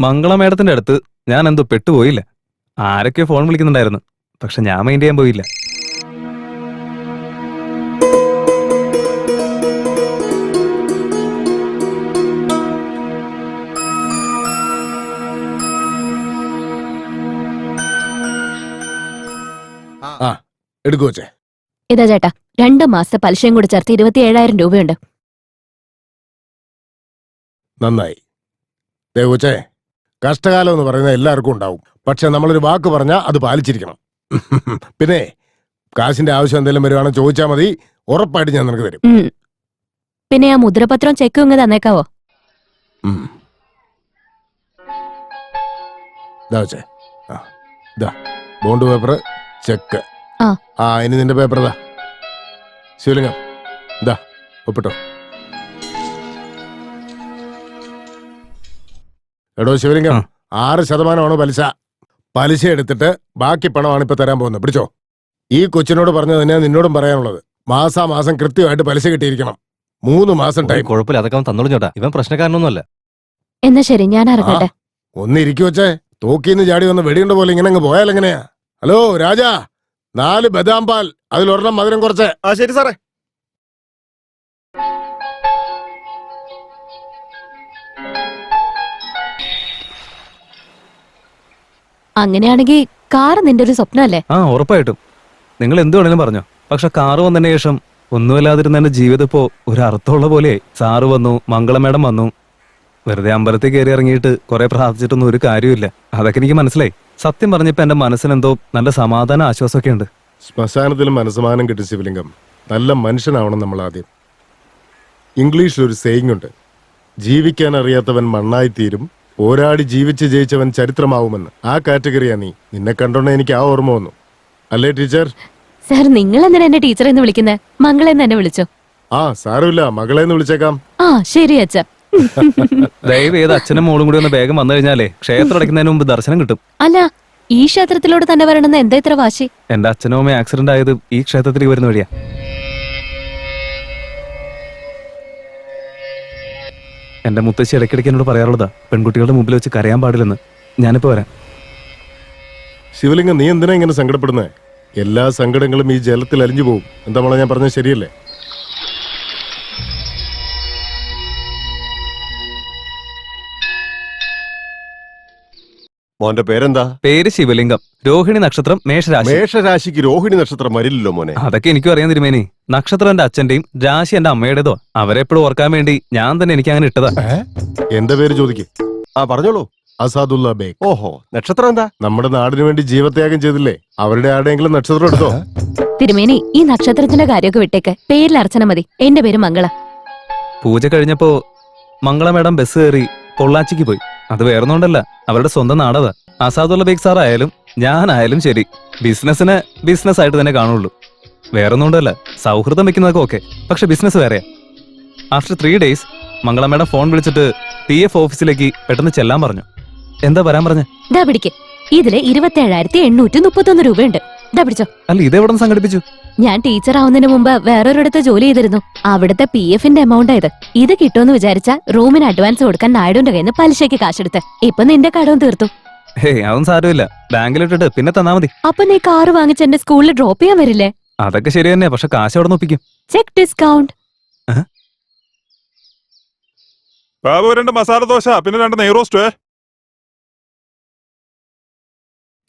മംഗള മേഡത്തിന്റെ അടുത്ത് ഞാൻ എന്തോ പെട്ടുപോയില്ല. ആരൊക്കെ ഫോൺ വിളിക്കുന്നുണ്ടായിരുന്നു, പക്ഷെ ഞാൻ മൈൻഡ് ചെയ്യാൻ പോയില്ല. എടുക്കുവച്ചേ. ഇതാ ചേട്ടാ, 2 മാസത്തെ പലിശയും കൂടി ചേർത്ത് 27,000 രൂപയുണ്ട്. നന്നായി. ദേവച്ചേ, കഷ്ടകാലം എന്ന് പറയുന്നത് എല്ലാവർക്കും ഉണ്ടാവും. പക്ഷെ നമ്മളൊരു വാക്ക് പറഞ്ഞാൽ അത് പാലിച്ചിരിക്കണം. പിന്നെ കാശിന്റെ ആവശ്യം എന്തെങ്കിലും വരുവാണെങ്കിൽ ചോദിച്ചാൽ മതി, ഉറപ്പായിട്ട് ഞാൻ നിനക്ക് തരും. പിന്നെ ആ മുദ്രപത്രം ചെക്കും ഇങ്ങ് തന്നേക്കാവോ? ദേവച്ചേ, ബോണ്ട് പേപ്പർ, ചെക്ക്. ഇനി നിന്റെ പേപ്പർ ഇതാ. ശിവലിംഗം, ഇതാ ഒപ്പിട്ടോ. എടോ ശിവലിംഗം, 6% പലിശ. പലിശ എടുത്തിട്ട് ബാക്കി പണമാണ് ഇപ്പൊ തരാൻ പോകുന്നത്. പിടിച്ചോ. ഈ കൊച്ചിനോട് പറഞ്ഞത് തന്നെയാ നിന്നോടും പറയാനുള്ളത്. മാസാമാസം കൃത്യമായിട്ട് പലിശ കിട്ടിയിരിക്കണം. 3 മാസം ടൈം. കുഴപ്പമില്ല, അതൊക്കെ അവൻ തന്നോളൂ ചേട്ടാ. ഇവൻ പ്രശ്നക്കാരനൊന്നുമല്ല. എന്നാ ശരി, ഞാൻ ഇറങ്ങട്ടെ. ഒന്നിരിക്കു വച്ചേ. തോക്കിന്ന് ചാടി വന്ന് വെടിയുണ്ട പോലെ ഇങ്ങനെ അങ്ങ് പോയാലെങ്ങനെയാ? ഹലോ രാജാ, 4 ബദാം പാൽ, അതിലൊരെണ്ണം മധുരം കുറച്ച്. ശരി സാറേ. അങ്ങനെയാണെങ്കിൽ കാർ നിന്റെ ഒരു സ്വപ്നമല്ലേ? ഉറപ്പായിട്ടും. നിങ്ങൾ എന്ത് വേണേലും പറഞ്ഞോ, പക്ഷെ കാറ് വന്നതിന് ശേഷം ഒന്നുമില്ലാതിരുന്ന എന്റെ ജീവിതം ഇപ്പോ ഒരു അർത്ഥമുള്ള പോലെ. സാറ് വന്നു, മംഗള മേഡം വന്നു. വെറുതെ അമ്പലത്തിൽ കയറി ഇറങ്ങിയിട്ട് കുറെ പ്രാർത്ഥിച്ചിട്ടൊന്നും ഒരു കാര്യമില്ല. അതൊക്കെ എനിക്ക് മനസ്സിലായി. സത്യം പറഞ്ഞപ്പോ എന്റെ മനസ്സിനെന്തോ നല്ല സമാധാന ആശ്വാസമൊക്കെ ഉണ്ട്. ശ്മശാനത്തിലും മനസ്സമാനം കിട്ടും ശിവലിംഗം. നല്ല മനുഷ്യനാവണം നമ്മൾ ആദ്യം. ഇംഗ്ലീഷിലൊരു സേയിങ് ഉണ്ട്, ജീവിക്കാൻ അറിയാത്തവൻ മണ്ണായിത്തീരും, പോരാടി ജീവിച്ച് ജയിച്ചവൻ ചരിത്രമാവുമെന്ന്. ആ കാറ്റഗറിയാ നീ. നിന്നെ കണ്ടോണ്ട് എനിക്ക് ആ ഓർമ്മ വന്നു. അല്ലേ ടീച്ചർ? സാർ, നിങ്ങൾ എന്തിനാ എന്നെ ടീച്ചറെ എന്ന് വിളിക്കുന്നത്? മംഗളെന്ന് തന്നെ വിളിച്ചോ. സാരമില്ല, മകളെന്ന് വിളിച്ചേക്കാം. ശരി അച്ഛ. ദയവ് ചെയ്ത് അച്ഛനും മോളും കൂടി ഒന്ന് വേഗം വന്നു കഴിഞ്ഞാലേ ക്ഷേത്രം അടയ്ക്കുന്നതിന് മുമ്പ് ദർശനം കിട്ടും. അല്ല, ഈ ക്ഷേത്രത്തിലോട് തന്നെ വരണമെന്ന് എന്താ ഇത്ര വാശി? എന്റെ അച്ഛനും അമ്മയും ആക്സിഡന്റ് ആയത് ഈ ക്ഷേത്രത്തിലേക്ക് വരുന്ന വഴിയാ. എന്റെ മുത്തശ്ശി ഇടയ്ക്കിടയ്ക്ക് എന്നോട് പറയാറുള്ളതാ, പെൺകുട്ടികളുടെ മുമ്പിൽ വെച്ച് കരയാൻ പാടില്ലെന്ന്. ഞാനിപ്പോ വരാം. ശിവലിംഗം, നീ എന്തിനാ ഇങ്ങനെ സങ്കടപ്പെടുന്നേ? എല്ലാ സങ്കടങ്ങളും ഈ ജലത്തിൽ അലിഞ്ഞു പോകും. എന്താ മോളെ ഞാൻ പറഞ്ഞത് ശരിയല്ലേ? മോന്റെ പേരെന്താ? പേര് ശിവലിംഗം. രോഹിണി നക്ഷത്രം, മേഷരാശി. മേഷരാശിക്ക് രോഹിണി നക്ഷത്രം വരില്ലല്ലോ മോനെ. അതൊക്കെ എനിക്കും അറിയാൻ തിരുമേനി. നക്ഷത്രം എന്റെ അച്ഛന്റെയും രാശി എന്റെ അമ്മയുടേതോ. അവരെപ്പോഴും ഓർക്കാൻ വേണ്ടി ഞാൻ തന്നെ എനിക്ക് അങ്ങനെ ഇട്ടതാ. എന്റെ പേര് ചോദിക്കേ. പറഞ്ഞോളൂ. അസാദുള്ള ബേഗ്. ഓഹോ, നക്ഷത്രം എന്താ? നമ്മുടെ നാടിന് വേണ്ടി ജീവത്യാഗം ചെയ്തില്ലേ, അവരുടെ ആരുടെയെങ്കിലും നക്ഷത്രം എടുത്തോ? തിരുമേനി, ഈ നക്ഷത്രത്തിന്റെ കാര്യമൊക്കെ വിട്ടേക്ക്. പേരിൽ അർച്ചന മതി. എന്റെ പേര് മംഗള. പൂജ കഴിഞ്ഞപ്പോ മംഗള മേഡം ബസ് കയറി പൊള്ളാച്ചിക്ക് പോയി. അത് വേറൊന്നുകൊണ്ടല്ല, അവരുടെ സ്വന്തം നാടതാ. അസാദുള്ള ബേഗ് സാർ ആയാലും ഞാനായാലും ശരി, ബിസിനസിനെ ബിസിനസ് ആയിട്ട് തന്നെ കാണുള്ളൂ. വേറൊന്നുകൊണ്ടല്ല, സൗഹൃദം വെക്കുന്നതൊക്കെ ഓക്കെ, പക്ഷെ ബിസിനസ് വേറെയാ. ആഫ്റ്റർ 3 days മംഗള മേഡം ഫോൺ വിളിച്ചിട്ട് PF ഓഫീസിലേക്ക് പെട്ടെന്ന് ചെല്ലാൻ പറഞ്ഞു. എന്താ വരാൻ പറഞ്ഞ? പിടിക്ക്. ഇതില് 27,831 രൂപയുണ്ട്. പിടിച്ചോ. അല്ല, ഇതെവിടെ നിന്ന് സംഘടിപ്പിച്ചു? ഞാൻ ടീച്ചർ ആവുന്നതിന് മുമ്പ് വേറൊരിടത്ത് ജോലി ചെയ്തിരുന്നു. അവിടുത്തെ PFന്റെ എമൗണ്ട് ആയത്. ഇത് കിട്ടുമെന്ന് വിചാരിച്ച റൂമിന് അഡ്വാൻസ് കൊടുക്കാൻ നായിഡുന്റെ കയ്യിൽ നിന്ന് പലിശയ്ക്ക് കാശെടുത്ത്. ഇപ്പൊ നിന്റെ കടവും തീർത്തു. അതൊന്നും സാരമില്ല, ബാങ്കിലിട്ടിട്ട് പിന്നെ തന്നാ മതി. അപ്പൊ നീ കാറ് വാങ്ങിച്ച് എന്റെ സ്കൂളിൽ ഡ്രോപ്പ് ചെയ്യാൻ വരില്ലേ? അതൊക്കെ ശരി തന്നെ, പക്ഷെ കാശ് അവിടെ ഒപ്പിക്കും. Check discount. ബാബു 2 മസാല ദോശ, പിന്നെ 2 നെയ്റോസ്റ്റ്.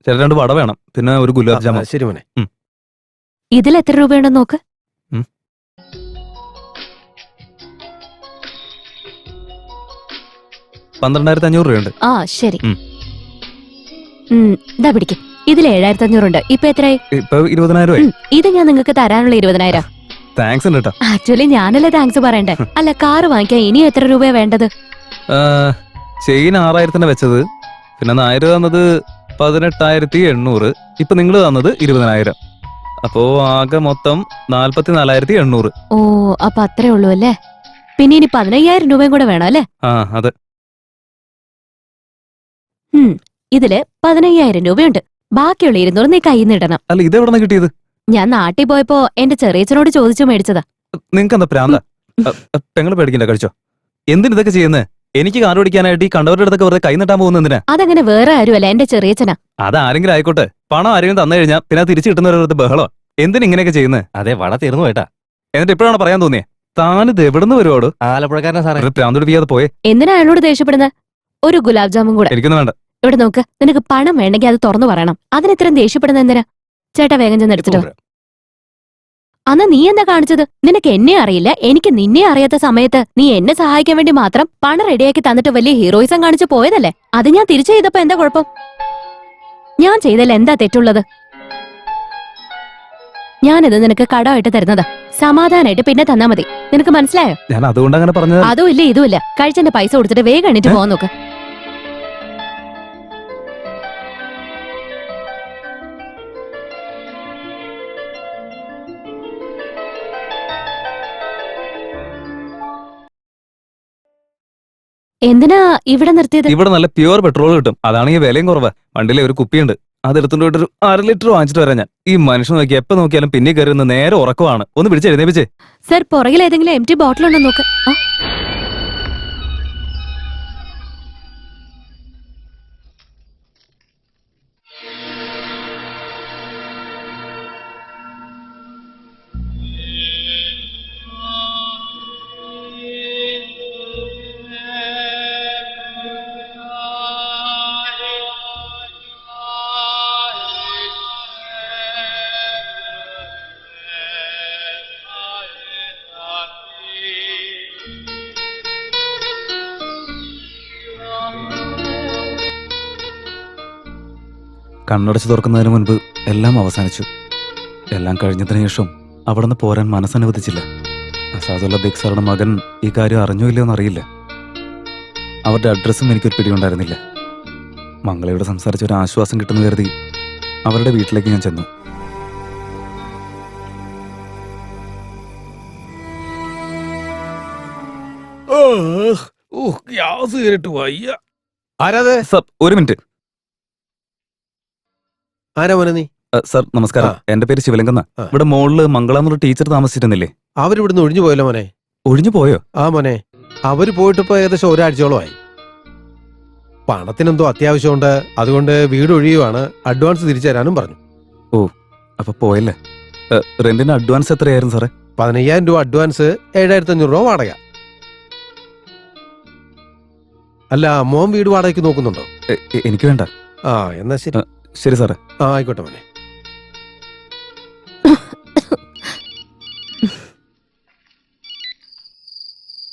ചില 2 വട വേണം, പിന്നെ ഒരു ഗുലാബ് ജാമുൻ. ശരി മോനെ. ഇതിൽ എത്ര രൂപയുണ്ടെന്ന് നോക്ക്. 12,500 രൂപയുണ്ട്. ശരി. പിടിക്ക്. ഇതിൽ 7,500 ഉണ്ട്. ഇപ്പൊ എത്രയായി? ഇപ്പൊ 20,000. ഇത് ഞാൻ നിങ്ങൾക്ക് തരാനുള്ള 20,000. താങ്ക്സ് ഉണ്ട് കേട്ടോ. ആക്ച്വലി ഞാനല്ലേ താങ്ക്സ് പറയണ്ടേ. അല്ല, കാറ് വാങ്ങിക്കാൻ ഇനി എത്ര രൂപയാ വേണ്ടത്? ചെയിൻ 6,000 വെച്ചത്, പിന്നെ നായർ തന്നത് 18,800, ഇപ്പൊ നിങ്ങൾ തന്നത് 20,000. അപ്പോ ആകെ മൊത്തം 44,800. അപ്പൊ അത്രേ ഉള്ളൂ അല്ലേ? പിന്നെ ഇനി 15,000 രൂപയും കൂടെ വേണം അല്ലേ? അതെ. ഇതില് 15,000 രൂപയുണ്ട്. ബാക്കിയുള്ള 200 നീ കയ്യിൽ നിന്ന് ഇടണം. അല്ല, ഇത് എവിടെ കിട്ടിയത്? ഞാൻ നാട്ടിൽ പോയപ്പോ എന്റെ ചെറിയച്ചനോട് ചോദിച്ചു മേടിച്ചതാ. നിങ്ങക്ക് എന്താ പ്രാന്ത? പെങ്ങള് പേടിക്കണ്ട, കഴിച്ചോ. എന്തിനിതൊക്കെ ചെയ്യുന്നേ? എനിക്ക് കാർ ഓടിക്കാനായിട്ട് ഈ കണ്ടവരുടെ അടുത്തൊക്കെ വെറുതെ കൈ നീട്ടാൻ പോകുന്ന എന്തിനാ? അതങ്ങനെ വേറെ ആരുമല്ല, എന്റെ ചെറിയച്ഛനാ. അതാരെങ്കിലും ആയിക്കോട്ടെ, പണം ആരെങ്കിലും തന്നു കഴിഞ്ഞാൽ പിന്നെ അത് തിരിച്ചു കിട്ടുന്നവരുടെ ബഹളോ. എന്തിനാ ഇങ്ങനെയൊക്കെ ചെയ്യുന്നത്? അതെ, വള തീർന്നു പോയിട്ടാ. എന്നിട്ട് ഇപ്പോഴാണ് പറയാൻ തോന്നിയേ താനിത് എവിടുന്ന് വരുവാടോ? ആലപ്പുഴക്കാരനാ സാറേ. പ്രാന്തുടിപ്പിക്കാതെ പോയെ. എന്തിനാ അയാളോട് ദേഷ്യപ്പെടുന്നത്? ഒരു ഗുലാബ് ജാമുൻ കൂടെ. എനിക്കൊന്നും വേണ്ട. ഇവിടെ നോക്ക്, നിനക്ക് പണം വേണ്ടെങ്കിൽ അത് തുറന്നു പറയണം. അതിനിത്രയും ദേഷ്യപ്പെടുന്ന എന്തിനാ? ചേട്ടാ വേഗം ചെന്ന് എടുത്തിട്ടോ. അന്ന് നീ എന്താ കാണിച്ചത്? നിനക്ക് എന്നെ അറിയില്ല, എനിക്ക് നിന്നെ അറിയാത്ത സമയത്ത് നീ എന്നെ സഹായിക്കാൻ വേണ്ടി മാത്രം പണം റെഡിയാക്കി തന്നിട്ട് വലിയ ഹീറോയിസം കാണിച്ചു പോയതല്ലേ? അത് ഞാൻ തിരിച്ചു ചെയ്തപ്പോ എന്താ കുഴപ്പം? ഞാൻ ചെയ്തല്ല എന്താ തെറ്റുള്ളത്? ഞാനിത് നിനക്ക് കടമായിട്ട് തരുന്നതാ. സമാധാനായിട്ട് പിന്നെ തന്നാ മതി. നിനക്ക് മനസ്സിലായോ? ഞാൻ അതുകൊണ്ട് അങ്ങനെ പറഞ്ഞത്. അതും ഇല്ല ഇതും ഇല്ല. കഴിച്ചെന്റെ പൈസ കൊടുത്തിട്ട് വേഗം എണീറ്റ് പോകാൻ നോക്ക്. എന്തിനാ ഇവിടെ നിർത്തിയത്? ഇവിടെ നല്ല പ്യുവർ പെട്രോൾ കിട്ടും. അതാണെങ്കിൽ വിലയും കുറവാ. വണ്ടിയിലെ ഒരു കുപ്പിയുണ്ട്, അതെടുത്തോണ്ട് പോയിട്ട് ഒരു 1/2 ലിറ്റർ വാങ്ങിച്ചിട്ട് വരാം ഞാൻ. ഈ മനുഷ്യൻ നോക്കി എപ്പോ നോക്കിയാലും പിന്നെ കയറി നിന്ന് നേരെ ഉറക്കമാണ്. ഒന്ന് പിടിച്ച് എഴുന്നേപ്പിച്ചേ. സർ, പുറകിൽ ഏതെങ്കിലും എംറ്റി ബോട്ടിൽ ഉണ്ടോ നോക്ക്. കണ്ണടച്ച് തുറക്കുന്നതിന് മുൻപ് എല്ലാം അവസാനിച്ചു. എല്ലാം കഴിഞ്ഞതിന് ശേഷം അവിടെ നിന്ന് പോരാൻ മനസ്സനുവദിച്ചില്ല. അസാദുള്ള ബേഗ് സാറുടെ മകൻ ഈ കാര്യം അറിഞ്ഞോ ഇല്ലയോ എന്നറിയില്ല. അവരുടെ അഡ്രസ്സും എനിക്കൊരു പിടിയുണ്ടായിരുന്നില്ല. മംഗളയോട് സംസാരിച്ച ഒരു ആശ്വാസം കിട്ടുന്ന കരുതി അവരുടെ വീട്ടിലേക്ക് ഞാൻ ചെന്നു. ഗ്യാസ് കയറിട്ട് വയ്യ. ആരാത്? സർ, ഒരു മിനിറ്റ്. ആരാ മോനെ നീ? സർ നമസ്കാരം. എന്റെ പേര് ശിവലിംഗം. ആ. ഇവിടെ മോളില് മംഗള എന്നൊരു ടീച്ചർ താമസിച്ചിരുന്നില്ലേ? അവരിവിടുന്ന് ഒഴിഞ്ഞു പോയല്ലോ മോനെ. ഒഴിഞ്ഞു പോയോ? ആ മോനെ, അവര് പോയിട്ടിപ്പോ ഏകദേശം ഒരാഴ്ചയോളമായി. പണത്തിനെന്തോ അത്യാവശ്യമുണ്ട്, അതുകൊണ്ട് വീട് ഒഴിയുവാണ്. അഡ്വാൻസ് തിരിച്ചു തരാനും പറഞ്ഞു. അപ്പൊ പോയല്ലേ. റെന്റിന് അഡ്വാൻസ് എത്രയായിരുന്നു സാറേ? 15,000 രൂപ അഡ്വാൻസ്, 7,500 രൂപ വാടക. അല്ല, മോൻ വീട് വാടകയ്ക്ക് നോക്കുന്നുണ്ടോ? എനിക്ക് വേണ്ട. ആ, എന്നാ ശരി. ശരി സാറേ. ആ, ആയിക്കോട്ടെ മോനെ.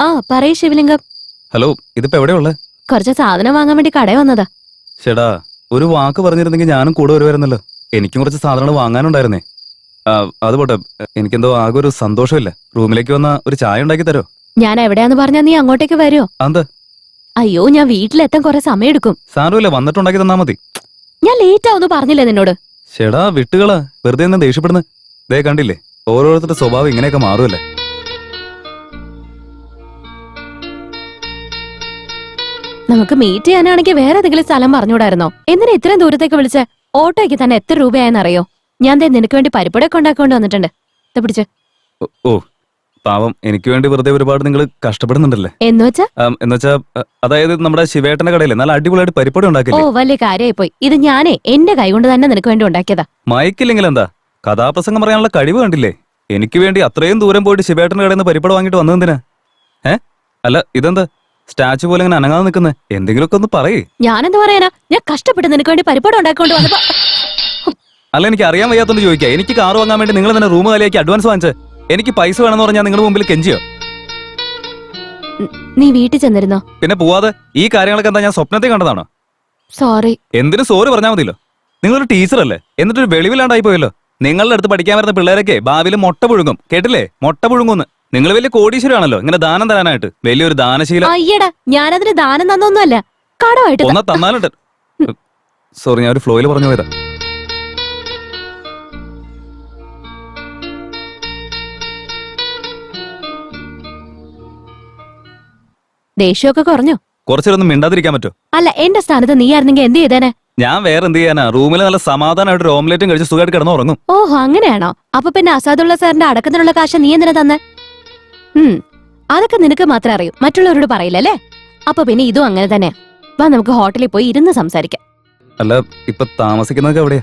ആ പറയ് ശിവലിംഗം. ഹലോ, ഇതിപ്പോ എവിടെയുള്ളേ? കുറച്ച് സാധനം വാങ്ങാൻ വേണ്ടി കടയിൽ വന്നതാ. ചേടാ, ഒരു വാക്ക് പറഞ്ഞിരുന്നെങ്കിൽ ഞാനും കൂടെ വരുമായിരുന്നല്ലോ. എനിക്കും കുറച്ച് സാധനങ്ങൾ വാങ്ങാനുണ്ടായിരുന്നേ. അത് പോട്ടെ, എനിക്കെന്തോ ആകെ ഒരു സന്തോഷമില്ല. റൂമിലേക്ക് വന്ന ഒരു ചായ ഉണ്ടാക്കി തരോ? ഞാൻ എവിടെയാന്ന് പറഞ്ഞാ നീ അങ്ങോട്ടേക്ക് വരുമോ? അത് അയ്യോ, ഞാൻ വീട്ടിലെത്താൻ കുറെ സമയം എടുക്കും. സാരമില്ല, വന്നിട്ടുണ്ടാക്കി തന്നാ മതി. ഞാൻ ലേറ്റ് ആവുന്നു പറഞ്ഞില്ലേ നിന്നോട്? ചേടാ, വിട്ടുകളാ, വെറുതെ തന്നെ ദേഷ്യപ്പെടുന്നു. ദേ കണ്ടില്ലേ, ഓരോരുത്തരുടെ സ്വഭാവം ഇങ്ങനെയൊക്കെ മാറുമല്ലേ. നമുക്ക് മീറ്റ് ചെയ്യാനാണെങ്കിൽ വേറെ ഏതെങ്കിലും സ്ഥലം പറഞ്ഞുകൂടായിരുന്നോ? എന്തിനാ ഇത്രയും ദൂരത്തേക്ക് വിളിച്ച്? ഓട്ടോയ്ക്ക് തന്നെ എത്ര രൂപയായെന്നറിയോ? ഞാൻ ദേ നിനക്ക് വേണ്ടി പരിപ്പടൊക്കെ ഉണ്ടാക്കിക്കൊണ്ട് വന്നിട്ടുണ്ട്. പിടിച്ച്. ഓ പാവം, എനിക്ക് വേണ്ടി വെറുതെ ഒരുപാട് നിങ്ങൾ കഷ്ടപ്പെടുന്നുണ്ടല്ലേ. എന്നുവെച്ചാ അതായത് നമ്മുടെ ശിവേട്ടന്റെ കടയിലെ നല്ല അടിപൊളിയായിട്ട് പരിപ്പടി ഓ ഉണ്ടാക്കില്ലേ. വലിയ കാര്യമായി പോയി. ഇത് ഞാനേ എന്റെ കൈ കൊണ്ട് തന്നെ നിനക്ക് വേണ്ടി ഉണ്ടാക്കിയതാ. മയക്കില്ലെങ്കിൽ എന്താ, കഥാപ്രസംഗം പറയാനുള്ള കഴിവ് കണ്ടില്ലേ. എനിക്ക് വേണ്ടി അത്രയും ദൂരം പോയിട്ട് ശിവേട്ടന്റെ കടയിൽ നിന്ന് പരിപ്പട വാങ്ങിട്ട് വന്നതെന്തിനാ? അല്ല, ഇതെന്താ സ്റ്റാച്ചു പോലെ ഇങ്ങനെ അനങ്ങാതെ നിൽക്കുന്നത്? എന്തെങ്കിലുമൊക്കെ ഒന്ന് പറയേ. ഞാനെന്താ പറയാനാ? ഞാൻ കഷ്ടപ്പെട്ട് നിനക്ക് വേണ്ടി പരിപ്പട ഉണ്ടാക്കിക്കൊണ്ട് വന്നപ്പോ. അല്ല, എനിക്ക് അറിയാൻ വയ്യാത്തോണ്ട് ചോദിക്കാം. എനിക്ക് കാർ വാങ്ങാൻ വേണ്ടി നിങ്ങൾ തന്നെ റൂം കാലിയാക്കി അഡ്വാൻസ് വാങ്ങിച്ച് എനിക്ക് പൈസ വേണമെന്ന് പറഞ്ഞാൽ നിങ്ങളുടെ മുമ്പിൽ കെഞ്ചിയോ? നീ വീട്ടിൽ ചെന്നിരുന്നോ? പിന്നെ പോവാതെ ഈ കാര്യങ്ങളൊക്കെ എന്താ ഞാൻ സ്വപ്നത്തെ കണ്ടതാണോ? സോറി. എന്തിനു സോറി പറഞ്ഞാൽ മതിയല്ലോ. നിങ്ങളൊരു ടീച്ചറല്ലേ, എന്നിട്ടൊരു വെളിവിലാണ്ടായി പോയല്ലോ. നിങ്ങളുടെ അടുത്ത് പഠിക്കാൻ വരുന്ന പിള്ളേരൊക്കെ ഭാവിയിൽ മുട്ട പുഴുങ്ങും, കേട്ടില്ലേ? മുട്ട പുഴുങ്ങുന്ന്. നിങ്ങൾ വലിയ കോടീശ്വരാണല്ലോ, ഇങ്ങനെ ദാനം തരാനായിട്ട്. വലിയൊരു ദാനശീലം. അയ്യടാ, ഞാനതിന് ദാനം തന്നൊന്നുമല്ല, കടമായിട്ട്. ഒന്നാ തന്നാലുണ്ട്. സോറി, ഞാൻ ഒരു ഫ്ലോയിൽ പറഞ്ഞു പോയതാ. ദേഷ്യമൊക്കെ കുറഞ്ഞോ? കുറച്ചൊന്നും മിണ്ടാതിരിക്കാൻ പറ്റോ? അല്ല, എന്റെ സ്ഥാനത്ത് നീ ആയിരുന്നെങ്കിൽ എന്ത് ചെയ്തേനെ? ഞാൻ വേറെ എന്ത് ചെയ്യാനാ? റൂമിൽ നല്ല സമാധാനമായിട്ട് ഒരു ഓംലേറ്റും കഴിച്ച് സുഖമായിട്ട് കിടന്ന് ഉറങ്ങും. ഓഹോ, അങ്ങനെയാണോ? അപ്പൊ പിന്നെ അസാദുള്ള സാറിന്റെ അടക്കത്തിനുള്ള കാശ് നീ എന്തിനാ തന്നെ? അതൊക്കെ നിനക്ക് മാത്രമേ അറിയൂ, മറ്റുള്ളവരോട് പറയില്ലല്ലേ? അപ്പൊ പിന്നെ ഇതും അങ്ങനെ തന്നെ. വാ നമുക്ക് ഹോട്ടലിൽ പോയി ഇരുന്ന് സംസാരിക്കാം. അല്ല ഇപ്പൊ താമസിക്കുന്നതൊക്കെ എവിടെയാ?